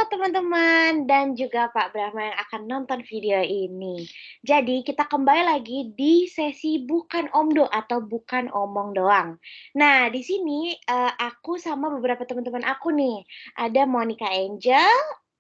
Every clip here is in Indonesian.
teman-teman dan juga Pak Brahma yang akan nonton video ini. Jadi kita kembali lagi di sesi bukan omdo atau bukan omong doang. Nah di sini aku sama beberapa teman-teman aku nih. Ada Monica Angel,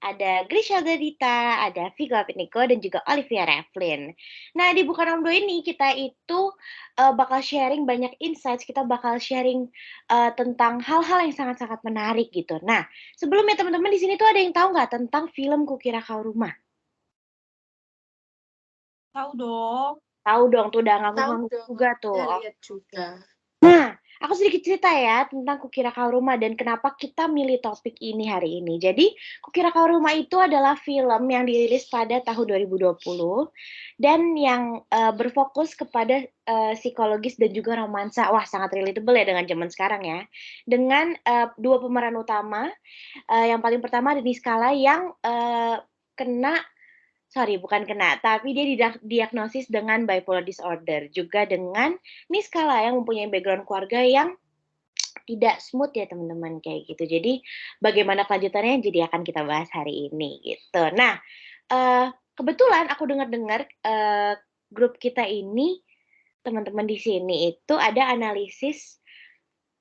ada Grisha Dita, ada Vigo Apiniko, dan juga Olivia Revlin. Nah di bukan omdo ini kita itu bakal sharing banyak insights, kita bakal sharing tentang hal-hal yang sangat-sangat menarik gitu. Nah sebelumnya teman-teman di sini tuh ada yang tahu nggak tentang film Kukira Kau Rumah? Tahu dong. Tahu dong, tuh udah Tahu ngangguk-ngangguk dong, juga tuh. saya lihat Oke. juga. Nah, aku sedikit cerita ya tentang Kukira Kau Rumah dan kenapa kita milih topik ini hari ini. Jadi, Kukira Kau Rumah itu adalah film yang dirilis pada tahun 2020 dan yang berfokus kepada psikologis dan juga romansa. Wah, sangat relatable ya dengan zaman sekarang ya. Dengan dua pemeran utama. Yang paling pertama ada Niskala yang kena sorry bukan kena, tapi dia diagnosis dengan bipolar disorder. Juga dengan Niskala yang mempunyai background keluarga yang tidak smooth ya teman-teman kayak gitu. Jadi bagaimana kelanjutannya jadi akan kita bahas hari ini gitu. Nah, kebetulan aku dengar-dengar grup kita ini teman-teman di sini itu ada analisis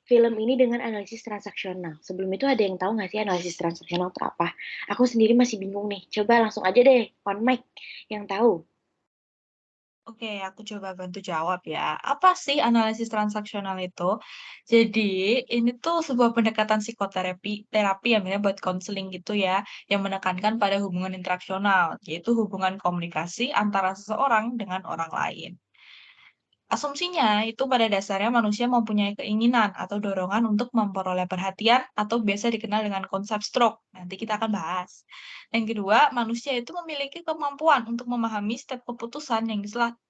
film ini dengan analisis transaksional. Sebelum itu ada yang tahu nggak sih analisis transaksional itu apa? Aku sendiri masih bingung nih. Coba langsung aja deh, on mic yang tahu. Oke, aku coba bantu jawab ya. Apa sih analisis transaksional itu? Jadi, ini tuh sebuah pendekatan terapi ya, misalnya buat konseling gitu ya, yang menekankan pada hubungan interaksional, yaitu hubungan komunikasi antara seseorang dengan orang lain. Asumsinya itu pada dasarnya manusia mempunyai keinginan atau dorongan untuk memperoleh perhatian atau biasa dikenal dengan konsep stroke. Nanti kita akan bahas. Yang kedua, manusia itu memiliki kemampuan untuk memahami setiap keputusan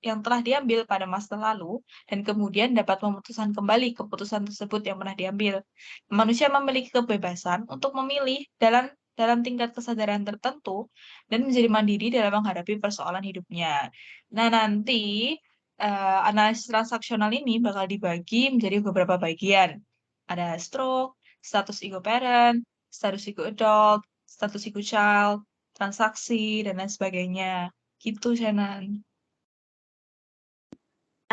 yang telah diambil pada masa lalu dan kemudian dapat memutuskan kembali keputusan tersebut yang pernah diambil. Manusia memiliki kebebasan untuk memilih dalam tingkat kesadaran tertentu dan menjadi mandiri dalam menghadapi persoalan hidupnya. Nah, nanti analisis transaksional ini bakal dibagi menjadi beberapa bagian. Ada stroke, status ego parent, status ego adult, status ego child, transaksi, dan lain sebagainya. Gitu, Shannon.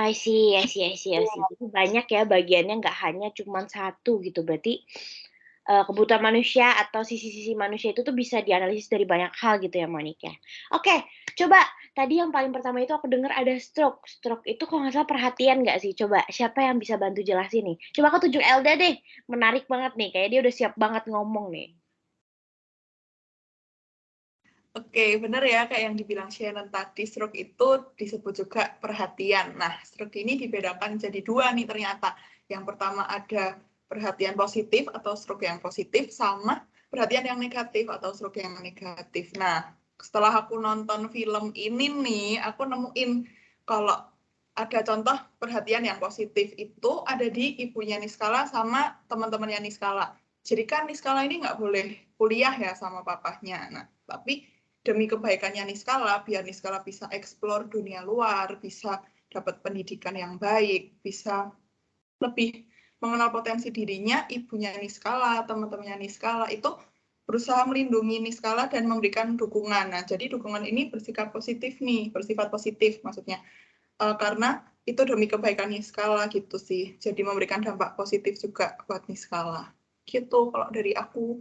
I see, I see, I see, I see. Jadi banyak ya bagiannya, nggak hanya cuma satu gitu. Berarti kebutuhan manusia atau sisi-sisi manusia itu tuh bisa dianalisis dari banyak hal gitu ya, Monica. Oke, coba tadi yang paling pertama itu aku dengar ada stroke. Stroke itu kalau nggak salah perhatian nggak sih? Coba siapa yang bisa bantu jelasin nih? Coba aku tunjuk Elda deh. Menarik banget nih, kayak dia udah siap banget ngomong nih. Oke, benar ya kayak yang dibilang Shannon tadi, stroke itu disebut juga perhatian. Nah, stroke ini dibedakan jadi dua nih ternyata. Yang pertama ada perhatian positif atau stroke yang positif, sama perhatian yang negatif atau stroke yang negatif. Nah, setelah aku nonton film ini nih, aku nemuin kalau ada contoh perhatian yang positif itu ada di ibunya Niskala sama teman-temannya Niskala. Jadi kan Niskala ini nggak boleh kuliah ya sama papahnya. Nah, tapi demi kebaikannya Niskala, biar Niskala bisa eksplor dunia luar, bisa dapat pendidikan yang baik, bisa lebih mengenal potensi dirinya, ibunya Niskala, teman-temannya Niskala itu berusaha melindungi Niskala dan memberikan dukungan. Nah, jadi dukungan ini bersifat positif maksudnya. Karena itu demi kebaikan Niskala gitu sih. Jadi memberikan dampak positif juga buat Niskala. Gitu kalau dari aku.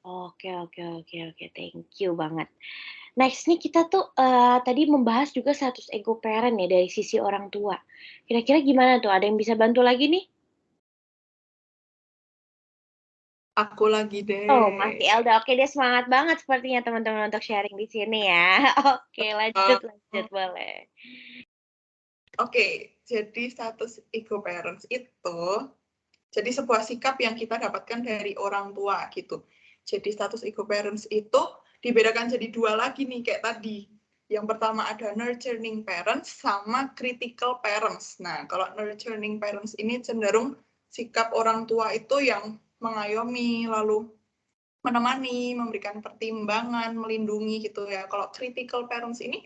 Oke, oke, oke, oke. Thank you banget. Next nih kita tuh tadi membahas juga status ego parent ya dari sisi orang tua. Kira-kira gimana tuh? Ada yang bisa bantu lagi nih? Aku lagi deh. Oh, masih Elda. Oke, dia semangat banget sepertinya teman-teman untuk sharing di sini ya. Oke, lanjut, boleh. Oke, jadi status ego parents itu jadi sebuah sikap yang kita dapatkan dari orang tua gitu. Jadi status ego parents itu dibedakan jadi dua lagi nih kayak tadi. Yang pertama ada nurturing parents sama critical parents. Nah, kalau nurturing parents ini cenderung sikap orang tua itu yang mengayomi, lalu menemani, memberikan pertimbangan, melindungi gitu ya. Kalau critical parents ini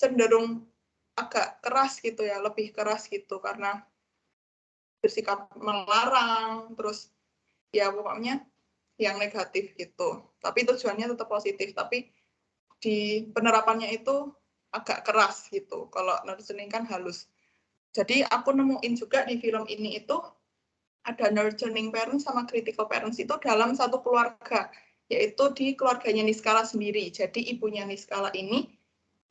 cenderung agak keras gitu ya, lebih keras gitu karena bersikap melarang, terus ya pokoknya yang negatif gitu. Tapi tujuannya tetap positif, tapi di penerapannya itu agak keras gitu. Kalau nurturing kan halus. Jadi aku nemuin juga di film ini itu ada nurturing parents sama critical parents itu dalam satu keluarga, yaitu di keluarganya Niskala sendiri. Jadi ibunya Niskala ini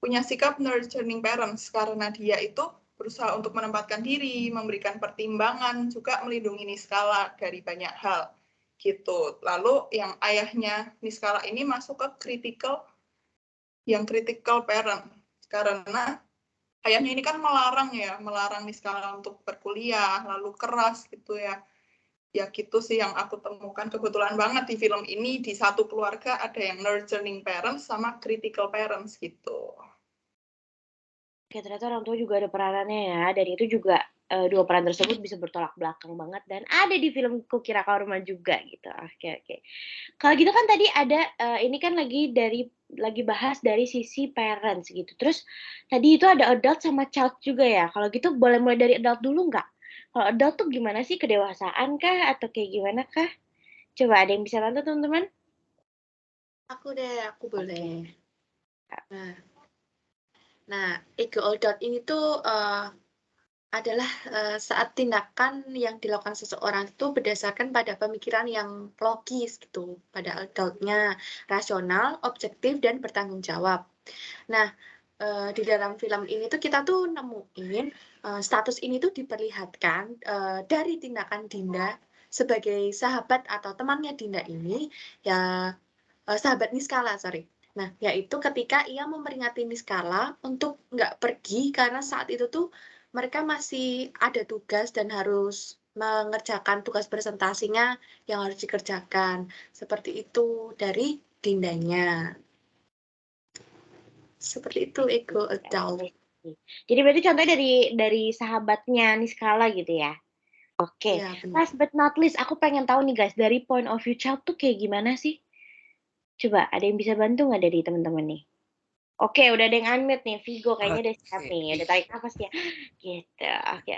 punya sikap nurturing parents karena dia itu berusaha untuk menempatkan diri, memberikan pertimbangan, juga melindungi Niskala dari banyak hal gitu. Lalu yang ayahnya Niskala ini masuk ke critical parent karena ayahnya ini kan melarang Niskala untuk berkuliah, lalu keras gitu ya. Ya gitu sih yang aku temukan. Kebetulan banget di film ini di satu keluarga ada yang nurturing parents sama critical parents gitu. Oke, ternyata orang tua juga ada peranannya ya, dan itu juga dua peran tersebut bisa bertolak belakang banget dan ada di film Kukira Kau Rumah juga gitu. Oke. Kalau gitu kan tadi ada ini kan lagi bahas dari sisi parents gitu. Terus tadi itu ada adult sama child juga ya. Kalau gitu boleh mulai dari adult dulu nggak? Kalau adult tuh gimana sih, kedewasaan kah atau kayak gimana kah? Coba ada yang bisa bantu teman-teman? Aku boleh. Oke. Nah, ego adult ini tuh adalah saat tindakan yang dilakukan seseorang itu berdasarkan pada pemikiran yang logis gitu, pada adultnya, rasional, objektif, dan bertanggung jawab. Nah, di dalam film ini tuh kita tuh nemuin status ini tuh diperlihatkan dari tindakan Dinda sebagai sahabat atau temannya Dinda ini, ya sahabat Niskala, sorry. Nah, yaitu ketika ia memperingati Niskala untuk nggak pergi karena saat itu tuh mereka masih ada tugas dan harus mengerjakan tugas presentasinya yang harus dikerjakan. Seperti itu dari Dindanya. Seperti itu ego adult. Jadi berarti contohnya dari sahabatnya Niskala gitu ya? Oke. Ya, benar. Last but not least, aku pengen tahu nih guys, dari point of view child tuh kayak gimana sih? Coba ada yang bisa bantu nggak dari teman-teman nih? Oke, udah ada yang unmute nih, Vigo kayaknya udah siap nih, udah tarik nafas ya. Gitu. Oke.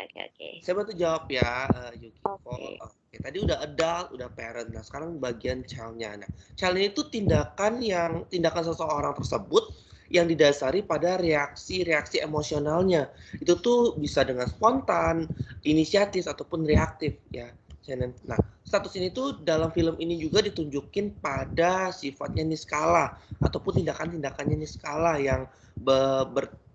Saya bantu jawab ya, Yukiko. Oke. Oke, tadi udah adult, udah parent. Nah, sekarang bagian child-nya. Nah, child itu tindakan seseorang tersebut yang didasari pada reaksi emosionalnya. Itu tuh bisa dengan spontan, inisiatif ataupun reaktif ya. Nah, status ini tuh dalam film ini juga ditunjukin pada sifatnya Niskala ataupun tindakan-tindakannya Niskala yang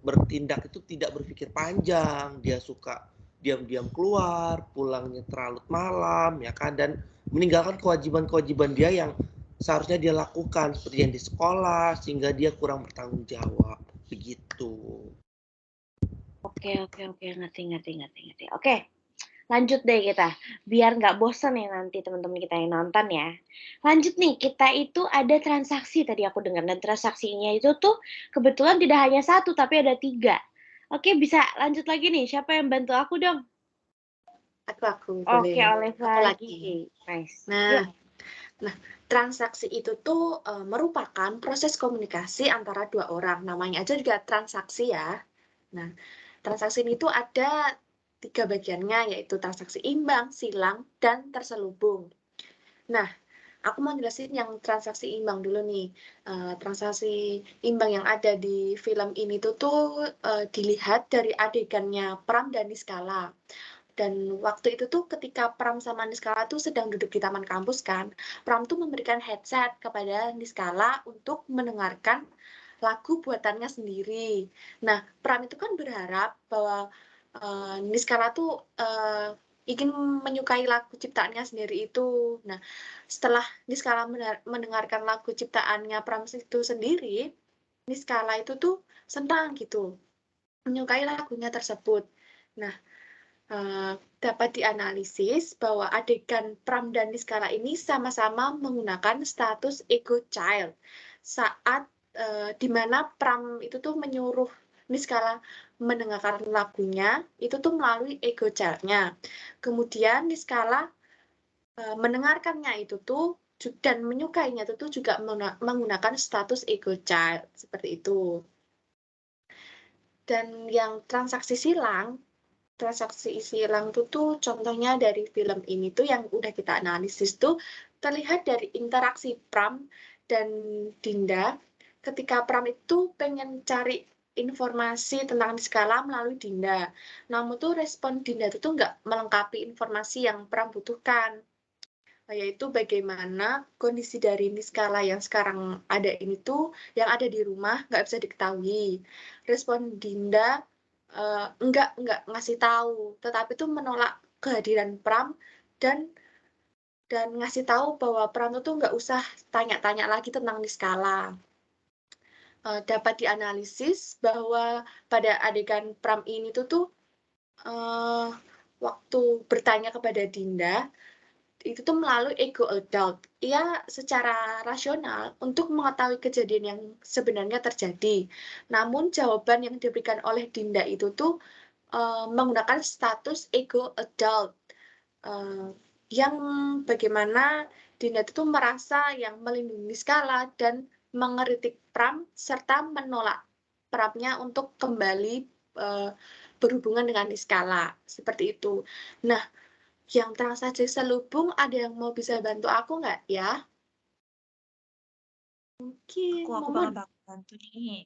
bertindak itu tidak berpikir panjang, dia suka diam-diam keluar, pulangnya terlalu malam, ya kan, dan meninggalkan kewajiban-kewajiban dia yang seharusnya dia lakukan seperti yang di sekolah, sehingga dia kurang bertanggung jawab, begitu. Oke, ngerti. Oke, lanjut deh kita, biar nggak bosan ya nanti teman-teman kita yang nonton ya. Lanjut nih, kita itu ada transaksi tadi aku dengar, dan transaksinya itu tuh kebetulan tidak hanya satu, tapi ada 3. Oke, bisa lanjut lagi nih, siapa yang bantu aku dong? Aku Oke, boleh. Oleva Aku lagi. Nice. Nah, transaksi itu tuh merupakan proses komunikasi antara dua orang. Namanya aja juga transaksi ya. Nah, transaksi ini tuh ada 3 bagiannya, yaitu transaksi imbang, silang, dan terselubung. Nah, aku mau jelasin yang transaksi imbang dulu nih. Transaksi imbang yang ada di film ini tuh dilihat dari adegannya Pram dan Niskala. Dan waktu itu tuh ketika Pram sama Niskala tuh sedang duduk di taman kampus kan, Pram tuh memberikan headset kepada Niskala untuk mendengarkan lagu buatannya sendiri. Nah, Pram itu kan berharap bahwa Niskala tuh ingin menyukai lagu ciptaannya sendiri itu. Nah, setelah Niskala mendengarkan lagu ciptaannya Pram itu sendiri, Niskala itu tuh senang gitu, menyukai lagunya tersebut. Nah, dapat dianalisis bahwa adegan Pram dan Niskala ini sama-sama menggunakan status ego child saat di mana Pram itu tuh menyuruh Niskala mendengarkan lagunya itu tuh melalui ego child-nya. Kemudian Niskala mendengarkannya itu tuh dan menyukainya itu tuh juga menggunakan status ego child seperti itu. Dan yang transaksi silang tuh contohnya dari film ini tuh yang udah kita analisis tuh terlihat dari interaksi Pram dan Dinda ketika Pram itu pengen cari informasi tentang Niskala melalui Dinda. Namun tuh respon Dinda itu tuh nggak melengkapi informasi yang Pram butuhkan, yaitu bagaimana kondisi dari Niskala yang sekarang ada ini tuh yang ada di rumah nggak bisa diketahui. Respon Dinda nggak ngasih tahu, tetapi tuh menolak kehadiran Pram dan ngasih tahu bahwa Pram itu nggak usah tanya-tanya lagi tentang Niskala. Dapat dianalisis bahwa pada adegan Pram ini tuh waktu bertanya kepada Dinda, itu tuh melalui ego adult. Ia secara rasional untuk mengetahui kejadian yang sebenarnya terjadi. Namun jawaban yang diberikan oleh Dinda itu tuh menggunakan status ego adult. Yang bagaimana Dinda itu merasa yang melindungi Niskala dan mengeritik Pram serta menolak Pramnya untuk kembali berhubungan dengan Niskala. Seperti itu. Nah, yang transaksi selubung ada yang mau bisa bantu aku nggak ya? Mungkin Aku Momon. bakal bantu nih.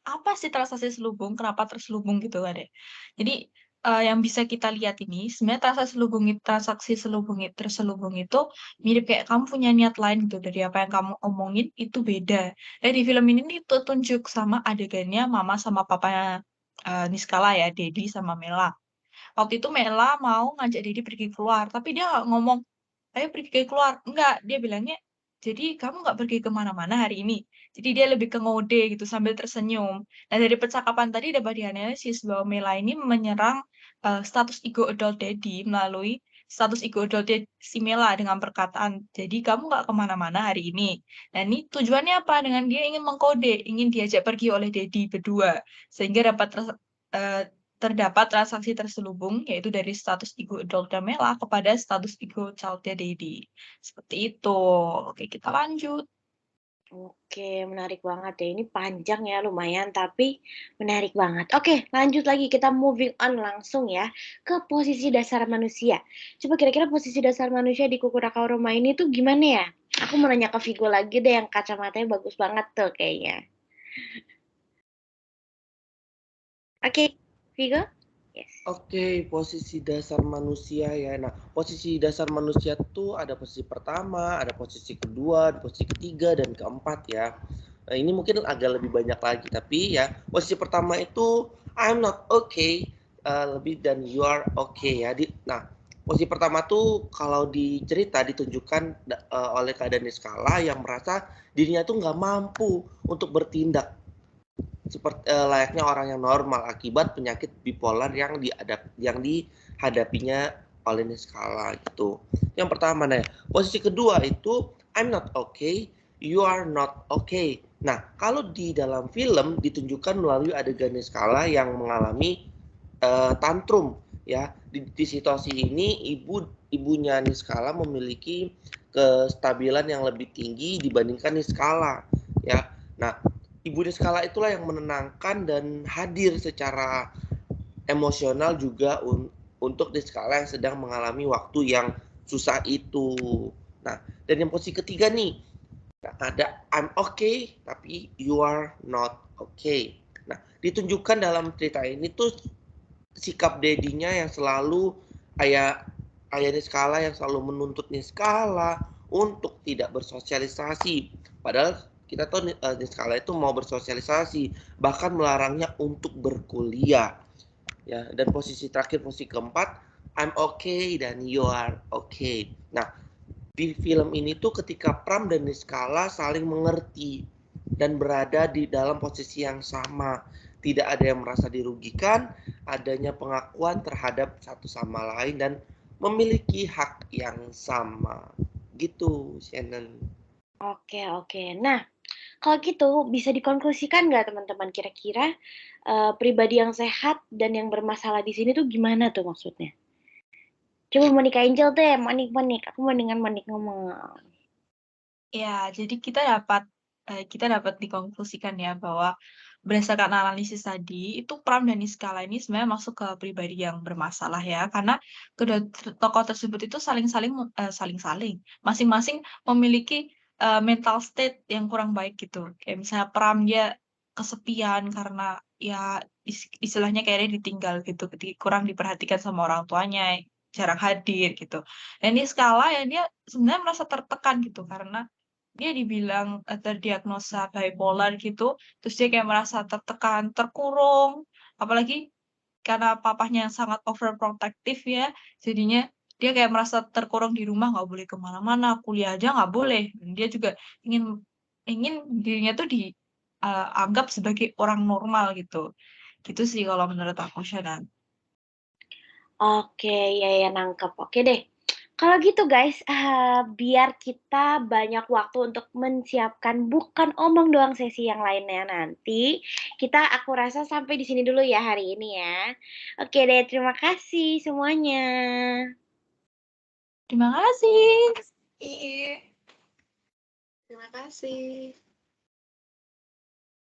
Apa sih transaksi selubung? Kenapa terselubung gitu, Adek? Jadi yang bisa kita lihat ini sebenarnya transaksi terselubung itu mirip kayak kamu punya niat lain gitu dari apa yang kamu omongin itu beda. Dan di film ini nih tuh tunjuk sama adegannya mama sama papanya Niskala ya, Dedi sama Mela. Waktu itu Mela mau ngajak Dedi pergi keluar, tapi dia nggak ngomong, ayo pergi keluar. Enggak, dia bilangnya, jadi kamu nggak pergi kemana-mana hari ini. Jadi dia lebih ke ngode gitu sambil tersenyum. Nah dari percakapan tadi dapat dianalisis bahwa Mela ini menyerang status ego adult Daddy melalui status ego adult si Mela dengan perkataan, jadi kamu nggak kemana-mana hari ini. Nah ini tujuannya apa? Dengan dia ingin mengkode, ingin diajak pergi oleh Daddy berdua. Sehingga terdapat transaksi terselubung, yaitu dari status ego adult Mela kepada status ego child-nya Daddy. Seperti itu. Oke, kita lanjut. Oke, menarik banget ya. Ini panjang ya lumayan, tapi menarik banget. Oke, lanjut lagi. Kita moving on langsung ya ke posisi dasar manusia. Coba kira-kira posisi dasar manusia di Kukurakao Roma ini tuh gimana ya? Aku mau nanya ke Vigo lagi deh, yang kacamatanya bagus banget tuh kayaknya. Oke, Vigo? Yes. Oke, posisi dasar manusia ya. Nah, posisi dasar manusia tuh ada posisi pertama, ada posisi kedua, ada posisi ketiga, dan keempat ya. Nah, ini mungkin agak lebih banyak lagi, tapi ya posisi pertama itu I'm not okay, lebih dan you are okay ya. Nah, posisi pertama tuh kalau di cerita ditunjukkan oleh keadaan Niskala yang merasa dirinya tuh nggak mampu untuk bertindak seperti layaknya orang yang normal akibat penyakit bipolar yang dihadapinya oleh Niskala gitu. Yang pertama nih, posisi kedua itu I'm not okay, you are not okay. Nah, kalau di dalam film ditunjukkan melalui adegan Niskala yang mengalami tantrum ya. Di situasi ini ibunya Niskala memiliki kestabilan yang lebih tinggi dibandingkan Niskala ya. Nah, Ibu Niskala itulah yang menenangkan dan hadir secara emosional juga untuk Niskala yang sedang mengalami waktu yang susah itu. Nah, dan yang posisi ketiga nih, ada I'm okay tapi you are not okay. Nah, ditunjukkan dalam cerita ini tuh sikap Dedinya yang selalu ayah Niskala yang selalu menuntut Niskala untuk tidak bersosialisasi. Padahal kita tahu Niskala itu mau bersosialisasi, bahkan melarangnya untuk berkuliah. Ya, dan posisi terakhir, posisi keempat, I'm okay dan you are okay. Nah, di film ini tuh ketika Pram dan Niskala saling mengerti dan berada di dalam posisi yang sama. Tidak ada yang merasa dirugikan, adanya pengakuan terhadap satu sama lain dan memiliki hak yang sama. Gitu, Shannon. Oke. Nah, kalau gitu bisa dikonklusikan nggak teman-teman kira-kira pribadi yang sehat dan yang bermasalah di sini tuh gimana tuh maksudnya? Coba Monica Angel deh, Monik. Aku mau dengan Monik ngomong. Ya, jadi kita dapat kita dapat dikonklusikan ya bahwa berdasarkan analisis tadi, itu Pram dan Niskala ini sebenarnya masuk ke pribadi yang bermasalah ya, karena kedua tokoh tersebut itu masing-masing memiliki mental state yang kurang baik gitu. Kayak misalnya Pram dia kesepian karena ya istilahnya kayak dia ditinggal gitu, kurang diperhatikan sama orang tuanya, jarang hadir gitu. Dan Niskala ya dia sebenarnya merasa tertekan gitu karena dia dibilang, terdiagnosa bipolar gitu, terus dia kayak merasa tertekan, terkurung, apalagi karena papahnya yang sangat overprotective ya, jadinya dia kayak merasa terkurung di rumah, nggak boleh ke mana-mana, kuliah aja nggak boleh. Dan dia juga ingin ingin dirinya tuh anggap sebagai orang normal gitu. Gitu sih kalau menurut aku, Shannon. Oke, ya nangkep. Oke deh. Kalau gitu guys, biar kita banyak waktu untuk menyiapkan bukan omong doang sesi yang lainnya nanti, aku rasa sampai di sini dulu ya hari ini ya. Oke deh, terima kasih semuanya. Terima kasih. Iya. Terima kasih.